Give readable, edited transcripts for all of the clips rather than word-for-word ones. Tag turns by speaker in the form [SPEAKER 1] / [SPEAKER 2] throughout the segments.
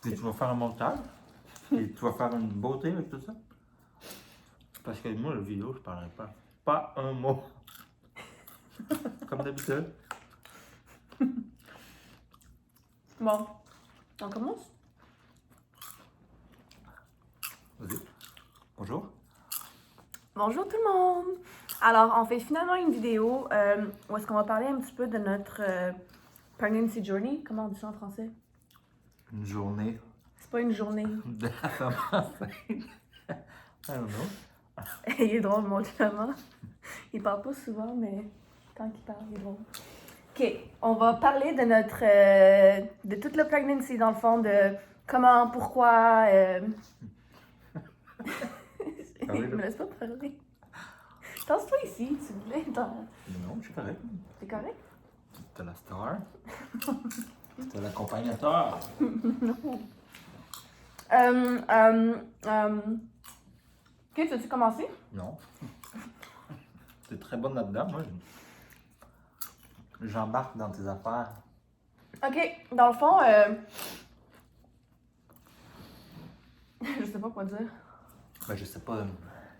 [SPEAKER 1] Et tu vas faire un montage. Et tu vas faire une beauté avec tout ça. Parce que moi, la vidéo, je parlerai pas. Pas un mot. Comme d'habitude.
[SPEAKER 2] Bon, on commence?
[SPEAKER 1] Vas-y. Bonjour.
[SPEAKER 2] Bonjour tout le monde! Alors, on fait finalement une vidéo où est-ce qu'on va parler un petit peu de notre pregnancy journey. Comment on dit ça en français?
[SPEAKER 1] Une journée
[SPEAKER 2] C'est pas une journée.
[SPEAKER 1] de la femme enceinte. I don't know.
[SPEAKER 2] Il est drôle, mon chum. Il parle pas souvent, mais quand il parle, il est drôle. OK, on va parler de notre... de toute la pregnancy, dans le fond, de comment, pourquoi...
[SPEAKER 1] Parlez,
[SPEAKER 2] Il
[SPEAKER 1] là.
[SPEAKER 2] me laisse pas parler. Tasse-toi ici, s'il vous plaît.
[SPEAKER 1] Non, je suis correct.
[SPEAKER 2] C'est correct?
[SPEAKER 1] T'as la star. T'as l'accompagnateur.
[SPEAKER 2] Non. Ok, tu veux-tu commencer?
[SPEAKER 1] Non. T'es très bonne là-dedans. Moi, j'embarque dans tes affaires.
[SPEAKER 2] Ok, dans le fond, je sais pas quoi dire.
[SPEAKER 1] Ben, je sais pas.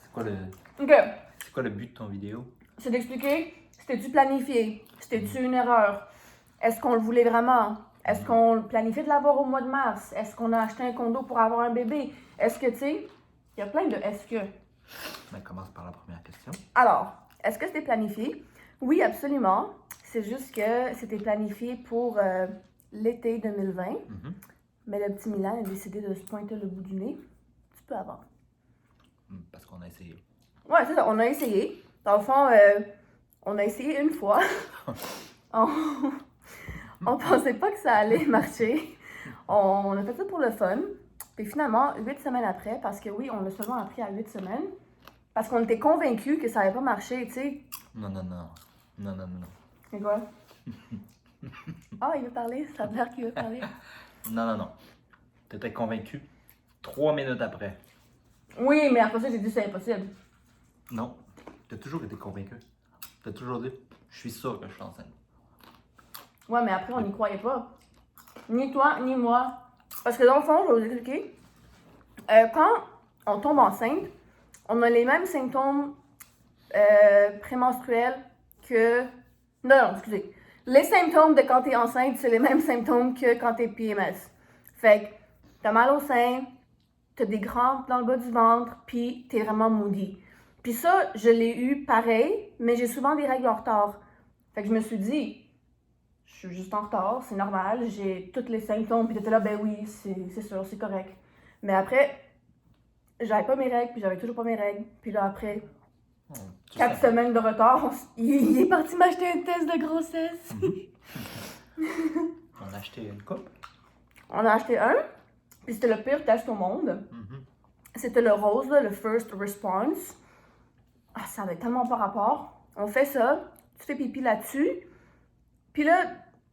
[SPEAKER 1] C'est quoi le,
[SPEAKER 2] Ok,
[SPEAKER 1] c'est quoi le but de ton vidéo?
[SPEAKER 2] c'est d'expliquer, c'était-tu planifié? C'était-tu une erreur? Est-ce qu'on le voulait vraiment? Est-ce qu'on planifiait de l'avoir au mois de mars? Est-ce qu'on a acheté un condo pour avoir un bébé? Est-ce que, tu sais, il y a plein de est-ce que.
[SPEAKER 1] Ben, commence par la première question.
[SPEAKER 2] Alors, est-ce que c'était planifié? Oui, absolument. C'est juste que c'était planifié pour l'été 2020.
[SPEAKER 1] Mhm.
[SPEAKER 2] Mais le petit Milan a décidé de se pointer le bout du nez un petit peu avant.
[SPEAKER 1] Parce qu'on a essayé.
[SPEAKER 2] Ouais, c'est ça, on a essayé. Dans le fond, on a essayé une fois. On pensait pas que ça allait marcher. On a fait ça pour le fun. Puis finalement, 8 semaines après, parce que oui, on l'a seulement appris à 8 semaines, parce qu'on était convaincus que ça allait pas marcher, tu sais.
[SPEAKER 1] Non, non, non. Non, non, non, non.
[SPEAKER 2] C'est quoi? Ah, il veut parler, ça a l'air qu'il veut parler.
[SPEAKER 1] Non, non, non. T'étais convaincu 3 minutes après.
[SPEAKER 2] Oui, mais après ça, j'ai dit c'est impossible.
[SPEAKER 1] Non. T'as toujours été convaincu. T'as toujours dit, je suis sûr que je suis enceinte.
[SPEAKER 2] Ouais, mais après, on n'y croyait pas. Ni toi, ni moi. Parce que dans le fond, je vais vous expliquer. Quand on tombe enceinte, on a les mêmes symptômes prémenstruels que... Non, non, excusez. Les symptômes de quand t'es enceinte, c'est les mêmes symptômes que quand t'es PMS. Fait que t'as mal au sein, t'as des crampes dans le bas du ventre, puis t'es vraiment moody. Puis ça, je l'ai eu pareil, mais j'ai souvent des règles en retard. Fait que je me suis dit, je suis juste en retard, c'est normal, j'ai tous les symptômes, puis t'étais là, ben oui, c'est sûr, c'est correct. Mais après, j'avais pas mes règles, puis j'avais toujours pas mes règles. Puis là, après, 4 semaines de retard, il est parti m'acheter un test de grossesse.
[SPEAKER 1] On a acheté une coupe.
[SPEAKER 2] On a acheté un, puis c'était le pire test au monde. C'était le rose, là, le First Response. Ah, ça avait tellement pas rapport. On fait ça, tu fais pipi là-dessus, puis là,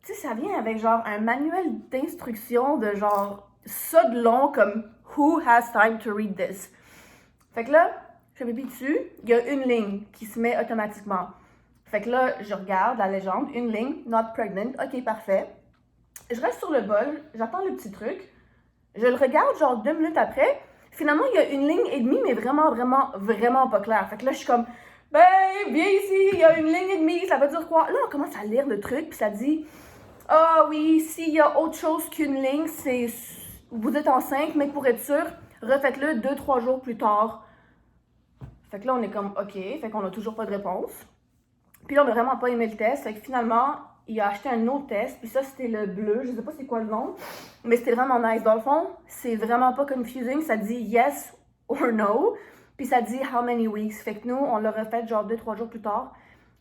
[SPEAKER 2] tu sais, ça vient avec genre un manuel d'instruction de genre ça de long comme Who has time to read this? Fait que là, je fais pipi dessus, il y a une ligne qui se met automatiquement. Fait que là, je regarde la légende, une ligne, not pregnant, ok, parfait. Je reste sur le bol, j'attends le petit truc, je le regarde genre 2 minutes après, finalement, il y a une ligne et demie, mais vraiment, vraiment, vraiment pas clair. Fait que là, je suis comme, ben, viens ici, il y a une ligne et demie, ça veut dire quoi? Là, on commence à lire le truc, puis ça dit, ah oui, s'il y a autre chose qu'une ligne, c'est, vous êtes enceinte, mais pour être sûr, refaites-le 2-3 jours plus tard. Fait que là, on est comme, ok, fait qu'on a toujours pas de réponse. Puis là, on a vraiment pas aimé le test, fait que finalement, il a acheté un autre test, puis ça, c'était le bleu, je sais pas c'est quoi le nom, mais c'était vraiment nice. Dans le fond, c'est vraiment pas confusing, ça dit yes or no, puis ça dit how many weeks. Fait que nous, on l'a refait genre 2-3 jours plus tard,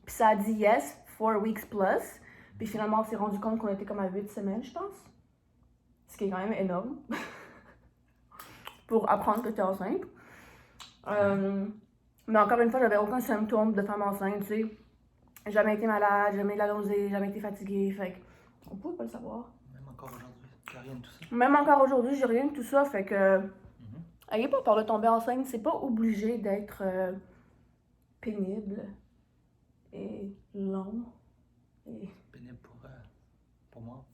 [SPEAKER 2] puis ça a dit yes, 4 weeks plus, puis finalement, on s'est rendu compte qu'on était comme à 8 semaines, je pense. Ce qui est quand même énorme. Pour apprendre que t'es enceinte. Mais encore une fois, j'avais aucun symptôme de femme enceinte, tu sais. Jamais été malade, jamais eu la nausée, jamais été fatiguée, fait qu'on peut pas le savoir.
[SPEAKER 1] Même encore aujourd'hui, t'as rien de tout ça.
[SPEAKER 2] Même encore aujourd'hui, j'ai rien de tout ça, fait que... Ayez pas peur de tomber enceinte, c'est pas obligé d'être pénible et long.
[SPEAKER 1] Pénible pour moi,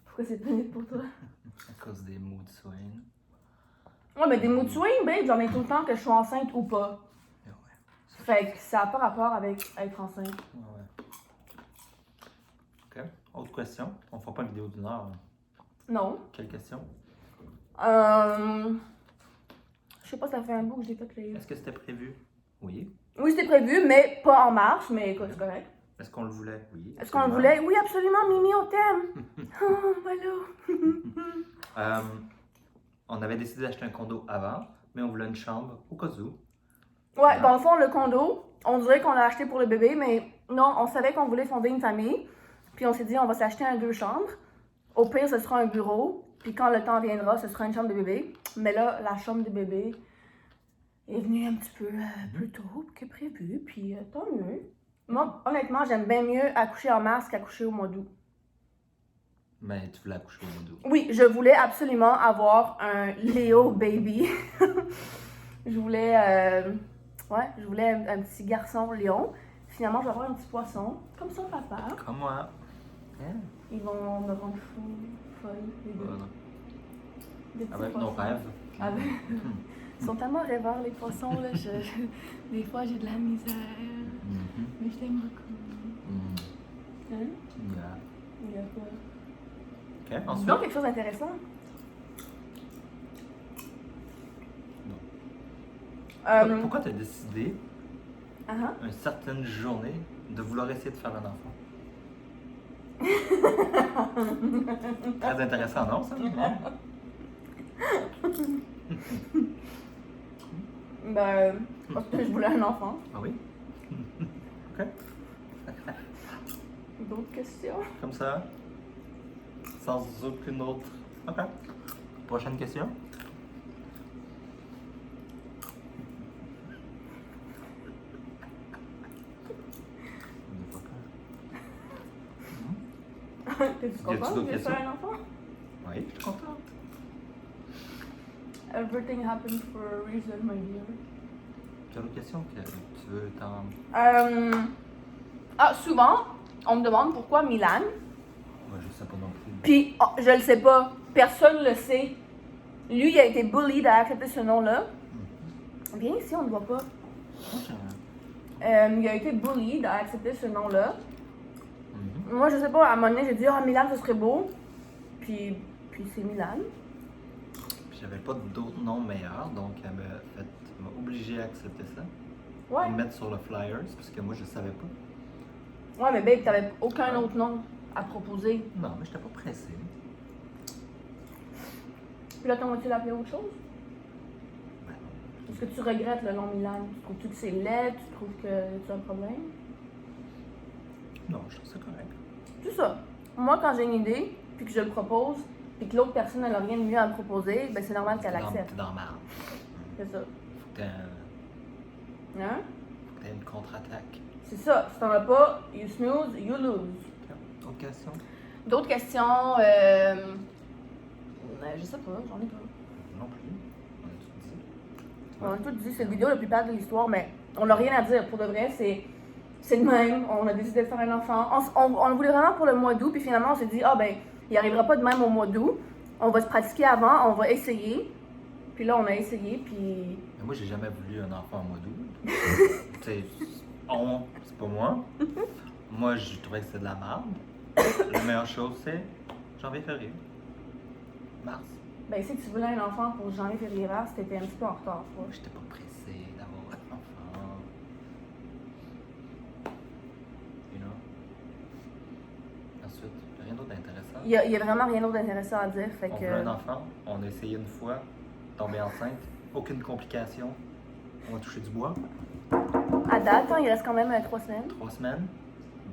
[SPEAKER 2] Pourquoi c'est pénible pour toi?
[SPEAKER 1] à cause des mood
[SPEAKER 2] Ouais, mais des mood swings, babe, j'en ai tout le temps que je suis enceinte ou pas.
[SPEAKER 1] Ouais.
[SPEAKER 2] Fait que ça n'a pas rapport avec être enceinte.
[SPEAKER 1] Ouais. Ok. Autre question. On fera pas une vidéo d'une heure.
[SPEAKER 2] Non.
[SPEAKER 1] Quelle question?
[SPEAKER 2] Je sais pas, ça fait un bout que je l'ai fait les...
[SPEAKER 1] Est-ce que c'était prévu? Oui.
[SPEAKER 2] Oui, c'était prévu, mais pas en mars, mais écoute, c'est correct.
[SPEAKER 1] Est-ce qu'on le voulait? Oui.
[SPEAKER 2] Est-ce qu'on le voulait? Oui, absolument, Mimi, on t'aime. Oh, voilà.
[SPEAKER 1] On avait décidé d'acheter un condo avant, mais on voulait une chambre au cas où.
[SPEAKER 2] Ouais, dans le fond, le condo, on dirait qu'on l'a acheté pour le bébé, mais non, on savait qu'on voulait fonder une famille. Puis on s'est dit, on va s'acheter un 2 chambres. Au pire, ce sera un bureau. Puis quand le temps viendra, ce sera une chambre de bébé. Mais là, la chambre de bébé est venue un petit peu plus tôt que prévu. Puis tant mieux. Moi, honnêtement, j'aime bien mieux accoucher en mars qu'accoucher au mois d'août.
[SPEAKER 1] Mais tu voulais accoucher au mois d'août.
[SPEAKER 2] Oui, je voulais absolument avoir un Léo baby. Je voulais un petit garçon lion. Finalement, je vais avoir un petit poisson, comme son papa.
[SPEAKER 1] Comme moi. Hein?
[SPEAKER 2] Ils vont me rendre folle, les deux. Des petits
[SPEAKER 1] Avec
[SPEAKER 2] poissons.
[SPEAKER 1] nos rêves.
[SPEAKER 2] Avec- Ils sont tellement rêveurs, les poissons, là. Des fois, j'ai de la misère.
[SPEAKER 1] Mhm.
[SPEAKER 2] Mais je t'aime beaucoup.
[SPEAKER 1] Mhm.
[SPEAKER 2] Hein?
[SPEAKER 1] Yeah.
[SPEAKER 2] Il y a quoi?
[SPEAKER 1] Ok, ensuite.
[SPEAKER 2] Donc, quelque chose d'intéressant.
[SPEAKER 1] Pourquoi tu as décidé,
[SPEAKER 2] Uh-huh.
[SPEAKER 1] une certaine journée, de vouloir essayer de faire un enfant? Très intéressant, non, ça? Non?
[SPEAKER 2] Ben, parce que je voulais un enfant.
[SPEAKER 1] Ah oui? Ok.
[SPEAKER 2] D'autres questions?
[SPEAKER 1] Comme ça? Sans aucune autre. Ok. Prochaine question?
[SPEAKER 2] T'es-tu
[SPEAKER 1] Y a-tu
[SPEAKER 2] content
[SPEAKER 1] d'autres
[SPEAKER 2] de
[SPEAKER 1] questions?
[SPEAKER 2] faire un enfant?
[SPEAKER 1] Oui, je suis contente.
[SPEAKER 2] Everything happens for a reason, my dear.
[SPEAKER 1] Tu as d'autres questions que tu veux t'en.
[SPEAKER 2] Souvent, on me demande pourquoi Milan.
[SPEAKER 1] Moi, je sais pas non plus.
[SPEAKER 2] Puis, oh, je le sais pas. Personne le sait. Lui, il a été bullied à accepter ce nom-là. Viens ici, on ne voit pas. Il a été bullied à accepter ce nom-là.
[SPEAKER 1] Mhm.
[SPEAKER 2] Moi, je sais pas, à un moment donné, j'ai dit, ah, Milan, ce serait beau. Puis c'est Milan.
[SPEAKER 1] Puis j'avais pas d'autres noms meilleurs, donc elle m'a obligé à accepter ça.
[SPEAKER 2] Ouais.
[SPEAKER 1] Me mettre sur le flyers, parce que moi je savais pas.
[SPEAKER 2] Ouais, mais babe, t'avais aucun autre nom à proposer.
[SPEAKER 1] Non, mais j'étais pas pressé.
[SPEAKER 2] Puis là, t'en tu l'appeler autre chose?
[SPEAKER 1] Ben
[SPEAKER 2] Est-ce que tu regrettes le nom Milan? Trouves-tu que c'est laid? Tu trouves que tu as un problème?
[SPEAKER 1] non, je trouve ça correct.
[SPEAKER 2] Tout ça. Moi, quand j'ai une idée, puis que je le propose, puis que l'autre personne n'a rien de mieux à me proposer, ben c'est normal qu'elle accepte.
[SPEAKER 1] T'es dans la merde.
[SPEAKER 2] C'est ça.
[SPEAKER 1] Faut que
[SPEAKER 2] Hein?
[SPEAKER 1] t'aies une contre-attaque.
[SPEAKER 2] C'est ça. Si t'en as pas, you snooze, you lose.
[SPEAKER 1] Autre question?
[SPEAKER 2] D'autres questions? Je sais pas, j'en ai pas.
[SPEAKER 1] Non plus. On a tout dit.
[SPEAKER 2] On a tout dit, c'est la vidéo la plus plate de l'histoire, mais on n'a rien à dire. Pour de vrai, c'est le même. On a décidé de faire un enfant. On le voulait vraiment pour le mois d'août, puis finalement, on s'est dit, ah ben, il arrivera pas de même au mois d'août. On va se pratiquer avant, on va essayer. Puis là, on a essayé, puis...
[SPEAKER 1] Mais moi, j'ai jamais voulu un enfant au mois d'août. C'est pas moi. Moi, je trouvais que c'était de la merde. La meilleure chose, c'est janvier-février. Mars.
[SPEAKER 2] Ben, si tu voulais un enfant pour janvier, février, mars, t'étais un petit peu en retard, toi.
[SPEAKER 1] J'étais pas pressé d'avoir un enfant. You know? Ensuite, rien d'autre d'intéressant.
[SPEAKER 2] Il y a vraiment rien d'autre d'intéressant à dire, fait
[SPEAKER 1] On
[SPEAKER 2] que...
[SPEAKER 1] voulait un enfant, on a essayé une fois, tombé enceinte, aucune complication. On a touché du bois.
[SPEAKER 2] À date, hein, il reste quand même 3 semaines.
[SPEAKER 1] 3 semaines.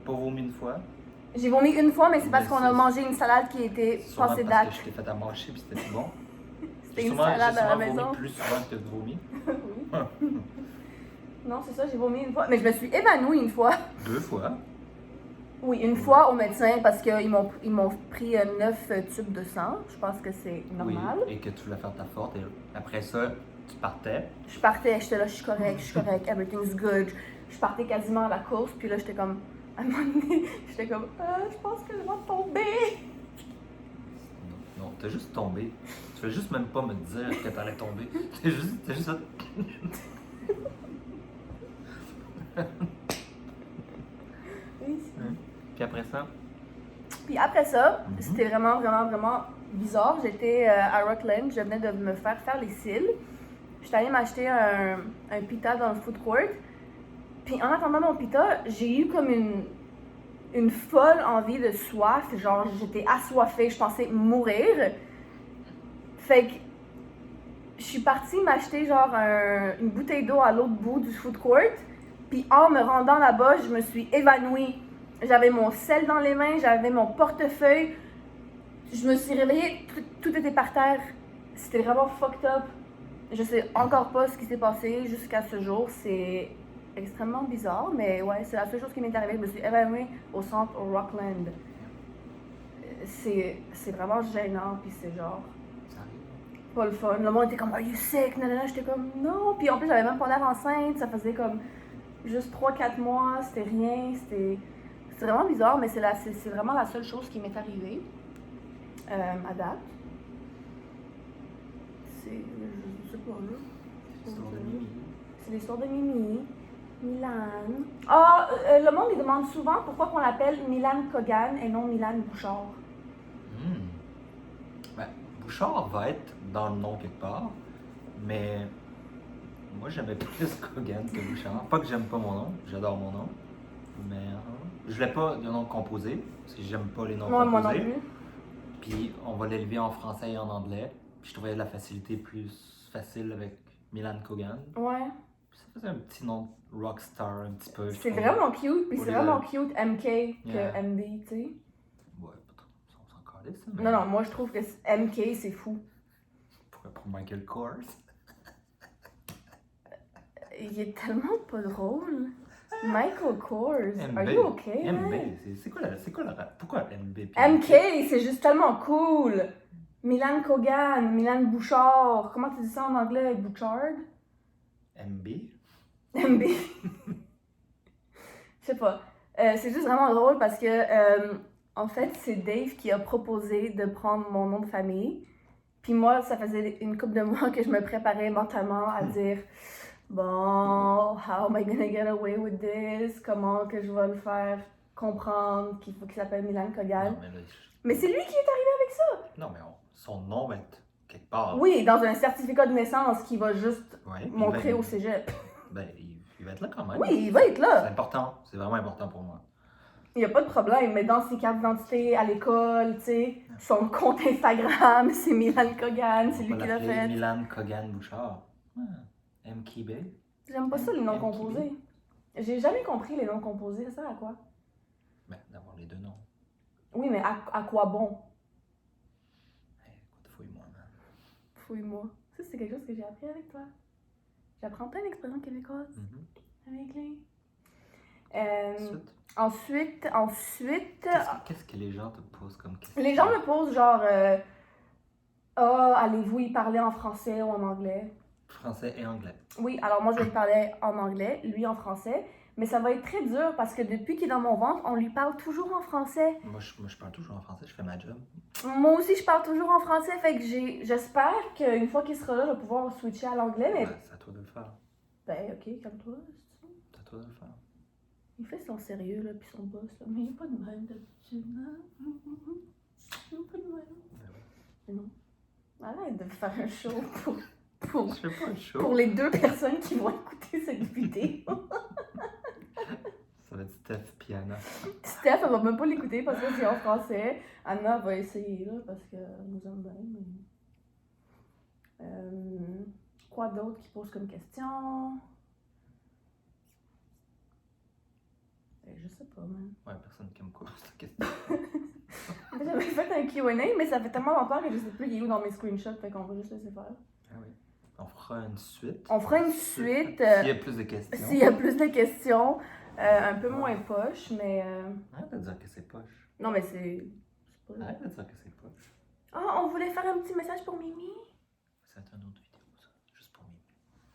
[SPEAKER 1] Pas vomi une fois.
[SPEAKER 2] J'ai vomi une fois, mais c'est parce
[SPEAKER 1] Mais
[SPEAKER 2] qu'on a
[SPEAKER 1] c'est-
[SPEAKER 2] mangé une salade qui était
[SPEAKER 1] Sûrement
[SPEAKER 2] passée
[SPEAKER 1] parce
[SPEAKER 2] date.
[SPEAKER 1] que je t'ai fait à manger puis c'était tout bon.
[SPEAKER 2] C'était
[SPEAKER 1] J'ai
[SPEAKER 2] une
[SPEAKER 1] sûrement
[SPEAKER 2] salade à la
[SPEAKER 1] vomi
[SPEAKER 2] maison.
[SPEAKER 1] plus souvent que de vomi.
[SPEAKER 2] Oui. Non, c'est ça, j'ai vomi une fois. Mais je me suis évanouie une fois.
[SPEAKER 1] 2 fois.
[SPEAKER 2] Oui, une fois au médecin parce qu'ils m'ont pris 9 tubes de sang. Je pense que c'est normal.
[SPEAKER 1] Oui, et que tu voulais faire ta forte. Et après ça, tu partais.
[SPEAKER 2] Je partais, j'étais là, je suis correct, everything's good. Je partais quasiment à la course, puis là, j'étais comme, à un moment donné, j'étais comme, je pense que je vais tomber.
[SPEAKER 1] Non, T'as juste tombé. Tu fais juste même pas me dire que t'allais tomber. T'as juste ça.
[SPEAKER 2] Oui.
[SPEAKER 1] Puis après ça?
[SPEAKER 2] Puis après ça,
[SPEAKER 1] Mhm.
[SPEAKER 2] c'était vraiment, vraiment, vraiment bizarre. J'étais à Rockland, je venais de me faire les cils. J'étais allée m'acheter un pita dans le food court. Puis en attendant mon pita, j'ai eu comme une folle envie de soif. Genre, j'étais assoiffée, je pensais mourir. Fait que je suis partie m'acheter genre une bouteille d'eau à l'autre bout du food court. Puis en me rendant là-bas, je me suis évanouie. J'avais mon sel dans les mains, j'avais mon portefeuille. Je me suis réveillée, tout était par terre. C'était vraiment fucked up. Je sais encore pas ce qui s'est passé jusqu'à ce jour. C'est extrêmement bizarre, mais ouais, c'est la seule chose qui m'est arrivée. Je me suis évanouie au centre Rockland. C'est vraiment gênant, puis c'est genre
[SPEAKER 1] Ça arrive.
[SPEAKER 2] pas le fun. Le monde était comme, are you sick? Nanana, j'étais comme, non. Puis en plus, j'avais même pas l'air enceinte. Ça faisait comme juste 3-4 mois. C'était rien. C'était vraiment bizarre, mais c'est vraiment la seule chose qui m'est arrivée à date. Je sais pas, là.
[SPEAKER 1] L'histoire de Mimi.
[SPEAKER 2] C'est l'histoire de Mimi, Milan. Ah, le monde, il demande souvent pourquoi on l'appelle Milan Kogan et non Milan Bouchard.
[SPEAKER 1] Ben, Bouchard va être dans le nom quelque part, mais moi j'aimais plus Kogan que Bouchard. Pas que j'aime pas mon nom, j'adore mon nom, mais je voulais pas de nom composé, parce que j'aime pas les noms
[SPEAKER 2] Moi,
[SPEAKER 1] composés.
[SPEAKER 2] moi non plus.
[SPEAKER 1] Puis on va l'élever en français et en anglais. Puis je trouvais la facilité plus facile avec Milan Kogan.
[SPEAKER 2] Ouais.
[SPEAKER 1] Puis ça faisait un petit nom rockstar un petit peu. je
[SPEAKER 2] C'est
[SPEAKER 1] trouvais.
[SPEAKER 2] vraiment cute, puis
[SPEAKER 1] Pour
[SPEAKER 2] c'est
[SPEAKER 1] les
[SPEAKER 2] vraiment
[SPEAKER 1] autres.
[SPEAKER 2] cute MK que
[SPEAKER 1] Yeah.
[SPEAKER 2] MB, tu sais.
[SPEAKER 1] Ouais, pas trop. On s'en calait ça. Mais
[SPEAKER 2] Non, moi je trouve que MK c'est fou.
[SPEAKER 1] Pour Michael Kors.
[SPEAKER 2] Il est tellement pas drôle. Michael Kors,
[SPEAKER 1] MB.
[SPEAKER 2] are you okay?
[SPEAKER 1] MB,
[SPEAKER 2] man?
[SPEAKER 1] c'est quoi la pourquoi MB puis
[SPEAKER 2] MK, c'est juste tellement cool. Milan Kogan, Milan Bouchard. Comment tu dis ça en anglais? Bouchard?
[SPEAKER 1] MB?
[SPEAKER 2] MB. Je sais pas. C'est juste vraiment drôle parce que, en fait, c'est Dave qui a proposé de prendre mon nom de famille. Puis moi, ça faisait une couple de mois que je me préparais mentalement à dire bon, how am I gonna get away with this? Comment que je vais le faire comprendre qu'il faut qu'il s'appelle Milan Kogan?
[SPEAKER 1] Non, mais là,
[SPEAKER 2] Mais c'est lui qui est arrivé avec ça!
[SPEAKER 1] non, mais son nom va être quelque part.
[SPEAKER 2] Oui, dans un certificat de naissance qui va juste
[SPEAKER 1] Ouais, puis
[SPEAKER 2] montrer
[SPEAKER 1] il va-
[SPEAKER 2] au cégep.
[SPEAKER 1] Ben, il va être là quand même.
[SPEAKER 2] Oui, il va être
[SPEAKER 1] C'est
[SPEAKER 2] là.
[SPEAKER 1] important. C'est vraiment important pour moi.
[SPEAKER 2] Il n'y a pas de problème, mais dans ses cartes d'identité, à l'école, tu sais, son compte Instagram, c'est Milan Kogan, c'est
[SPEAKER 1] On
[SPEAKER 2] lui
[SPEAKER 1] va
[SPEAKER 2] qui l'a
[SPEAKER 1] l'appeler
[SPEAKER 2] fait.
[SPEAKER 1] Milan Kogan Bouchard. MKB.
[SPEAKER 2] J'aime pas ça, les noms
[SPEAKER 1] MKB.
[SPEAKER 2] composés. J'ai jamais compris les noms composés, ça sert à quoi?
[SPEAKER 1] Ben, d'avoir les deux noms.
[SPEAKER 2] Oui, mais à quoi bon?
[SPEAKER 1] Hey, écoute, fouille-moi, man.
[SPEAKER 2] Fouille-moi. Ça, c'est quelque chose que j'ai appris avec toi. J'apprends plein d'expressions québécoises avec lui.
[SPEAKER 1] Ensuite,
[SPEAKER 2] Ensuite,
[SPEAKER 1] qu'est-ce que les gens te posent comme question?
[SPEAKER 2] les gens me posent genre, allez-vous y parler en français ou en anglais?
[SPEAKER 1] Français et anglais.
[SPEAKER 2] Oui, alors moi je vais lui parler en anglais, lui en français, mais ça va être très dur parce que depuis qu'il est dans mon ventre, on lui parle toujours en français.
[SPEAKER 1] Moi, je parle toujours en français, je fais ma job.
[SPEAKER 2] Moi aussi, je parle toujours en français, fait que j'espère qu'une fois qu'il sera là, je vais pouvoir switcher à l'anglais, mais...
[SPEAKER 1] Ouais, c'est à toi de le faire.
[SPEAKER 2] Ben, ok, calme-toi, c'est ça.
[SPEAKER 1] C'est à toi de le faire.
[SPEAKER 2] Il fait son sérieux, là, puis son boss, là, mais il n'est pas de même d'habitude, hein? Il n'est pas de même.
[SPEAKER 1] Ben oui.
[SPEAKER 2] Mais non. Arrête de faire un show pour
[SPEAKER 1] Je fais pas un show.
[SPEAKER 2] pour les 2 personnes qui vont écouter cette vidéo.
[SPEAKER 1] Ça va être Steph Piana.
[SPEAKER 2] Steph, elle va même pas l'écouter parce que c'est en français. Anna va essayer, là, parce qu'elle nous aime bien, mais... quoi d'autre qui pose comme question? Je sais pas, man.
[SPEAKER 1] Ouais, personne qui me pose cette question.
[SPEAKER 2] J'avais fait un Q&A, mais ça fait tellement longtemps que je sais plus il est où dans mes screenshots, fait qu'on va juste laisser faire.
[SPEAKER 1] Ah oui. On fera une suite.
[SPEAKER 2] On fera une suite.
[SPEAKER 1] S'il y a plus de questions.
[SPEAKER 2] S'il y a plus de questions, un peu moins poche, mais...
[SPEAKER 1] Arrête de dire que c'est poche.
[SPEAKER 2] Non, mais c'est pas...
[SPEAKER 1] Arrête de dire que c'est poche.
[SPEAKER 2] Ah, on voulait faire un petit message pour Mimi?
[SPEAKER 1] C'est une autre vidéo, ça. Juste pour Mimi.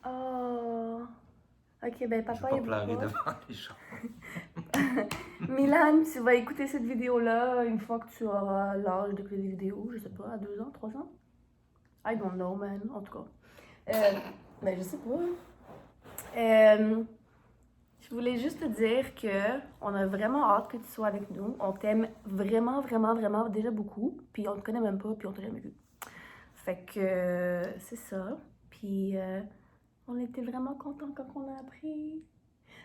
[SPEAKER 2] Oh... Ok, ben
[SPEAKER 1] Je
[SPEAKER 2] papa
[SPEAKER 1] vais
[SPEAKER 2] est
[SPEAKER 1] pas pleurer
[SPEAKER 2] pas.
[SPEAKER 1] devant les gens.
[SPEAKER 2] Milan, tu vas écouter cette vidéo-là une fois que tu auras l'âge d'écouter des vidéos, je sais pas, à 2 ans, 3 ans? I don't know, man, en tout cas. Ben, je sais pas. Je voulais juste te dire que on a vraiment hâte que tu sois avec nous. On t'aime vraiment, vraiment, vraiment déjà beaucoup. Puis on te connaît même pas, puis on t'a jamais vu. Fait que c'est ça. Puis on était vraiment contents quand on a appris.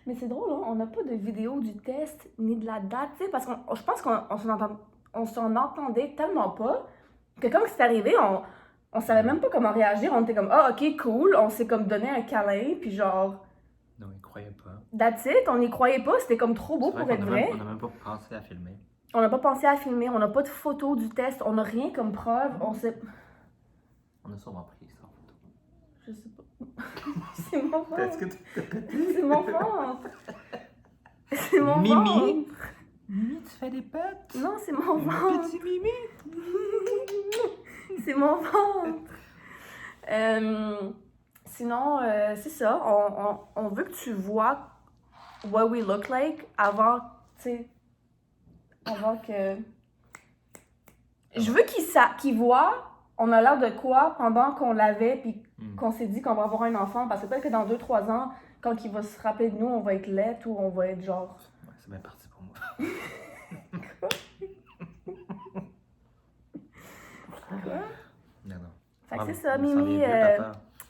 [SPEAKER 2] Mais c'est drôle, hein? On n'a pas de vidéo du test ni de la date, tu sais, parce que je pense on s'en entendait tellement pas que quand c'est arrivé, on savait même pas comment réagir. On était comme, ah, ok, cool. On s'est comme donné un câlin, puis genre.
[SPEAKER 1] Non, ils croyaient pas.
[SPEAKER 2] That's it, on n'y croyait pas, c'était comme trop beau
[SPEAKER 1] C'est vrai
[SPEAKER 2] pour être vrai.
[SPEAKER 1] On n'a même pas pensé à filmer.
[SPEAKER 2] On n'a pas pensé à filmer, on n'a pas de photo du test, on n'a rien comme preuve, on sait.
[SPEAKER 1] On a sûrement pris ça en photo.
[SPEAKER 2] Je sais pas. C'est mon ventre.
[SPEAKER 1] Est-ce que
[SPEAKER 2] C'est mon ventre. C'est mon
[SPEAKER 1] Mimi.
[SPEAKER 2] ventre.
[SPEAKER 1] Mimi, tu fais des pets?
[SPEAKER 2] Non, c'est mon ventre.
[SPEAKER 1] Petit Mimi.
[SPEAKER 2] C'est mon ventre. Sinon, c'est ça. On veut que tu vois what we look like avant, tu sais, avant que... Je veux qu'il voit on a l'air de quoi pendant qu'on l'avait puis qu'on s'est dit qu'on va avoir un enfant. Parce que peut-être que dans 2-3 ans, quand il va se rappeler de nous, on va être laite ou on va être genre...
[SPEAKER 1] Ouais, c'est bien parti pour moi.
[SPEAKER 2] Quoi?
[SPEAKER 1] Non.
[SPEAKER 2] Fait que c'est ça, Mimi.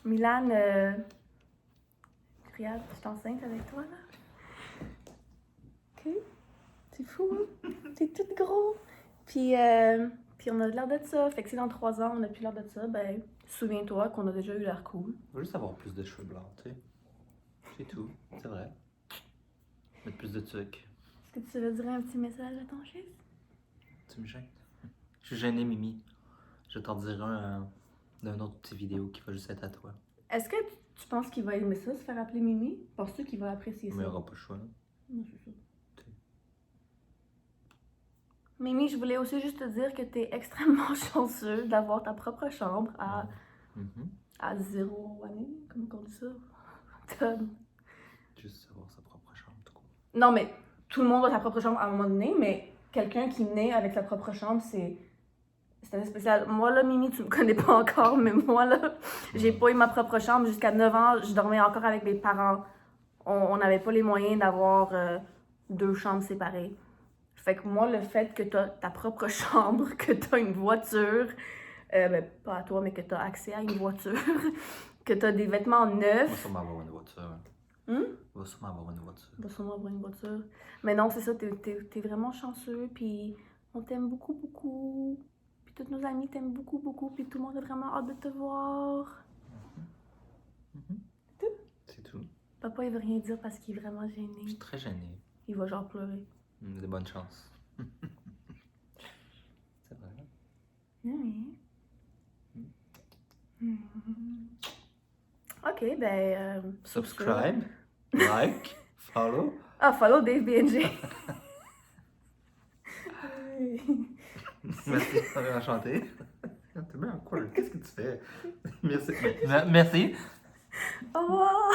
[SPEAKER 2] Milan, regarde, je suis enceinte avec toi, là. Ok? C'est fou, hein? T'es toute gros. Puis on a l'air de ça. Fait que si dans 3 ans, on n'a plus l'air de ça, ben, souviens-toi qu'on a déjà eu l'air cool.
[SPEAKER 1] Je veux juste avoir plus de cheveux blancs, tu sais. C'est tout, c'est vrai. Mettre plus de trucs.
[SPEAKER 2] Est-ce que tu veux dire un petit message à ton chef?
[SPEAKER 1] Tu me gênes? Je suis gênée, Mimi. Je t'en dirai un d'une autre petite vidéo qui va juste être à toi.
[SPEAKER 2] Est-ce que tu penses qu'il va aimer ça, se faire appeler Mimi? Penses-tu qu'il va apprécier ça?
[SPEAKER 1] Mais il n'y aura pas le choix.
[SPEAKER 2] Non, c'est ça. Mimi, je voulais aussi juste te dire que t'es extrêmement chanceux d'avoir ta propre chambre à 0 année, comment on dit ça?
[SPEAKER 1] Juste avoir sa propre chambre, tout court.
[SPEAKER 2] Non, mais tout le monde a sa propre chambre à un moment donné, mais quelqu'un qui naît avec sa propre chambre, c'est assez spécial. Moi, là, Mimi, tu me connais pas encore, mais moi, là, j'ai pas eu ma propre chambre jusqu'à 9 ans. Je dormais encore avec mes parents. On n'avait pas les moyens d'avoir 2 chambres séparées. Fait que moi, le fait que t'as ta propre chambre, que t'as une voiture, ben, pas à toi, mais que t'as accès à une voiture, que t'as des vêtements neufs.
[SPEAKER 1] On va sûrement avoir une voiture. On va sûrement avoir une voiture.
[SPEAKER 2] On va sûrement avoir une voiture. Mais non, c'est ça, t'es vraiment chanceux, puis on t'aime beaucoup, beaucoup. Puis tous nos amis t'aiment beaucoup, beaucoup, puis tout le monde a vraiment hâte de te voir. C'est tout?
[SPEAKER 1] C'est tout.
[SPEAKER 2] Papa, il veut rien dire parce qu'il est vraiment gêné.
[SPEAKER 1] Je suis très gênée.
[SPEAKER 2] Il va genre pleurer.
[SPEAKER 1] De bonnes chances. C'est vrai.
[SPEAKER 2] Oui. Ok, ben...
[SPEAKER 1] Subscribe, like, follow.
[SPEAKER 2] Ah, follow Dave BNG.
[SPEAKER 1] Merci, enchanté. T'es bien cool. Qu'est-ce que tu fais? Merci. Merci.
[SPEAKER 2] Au revoir.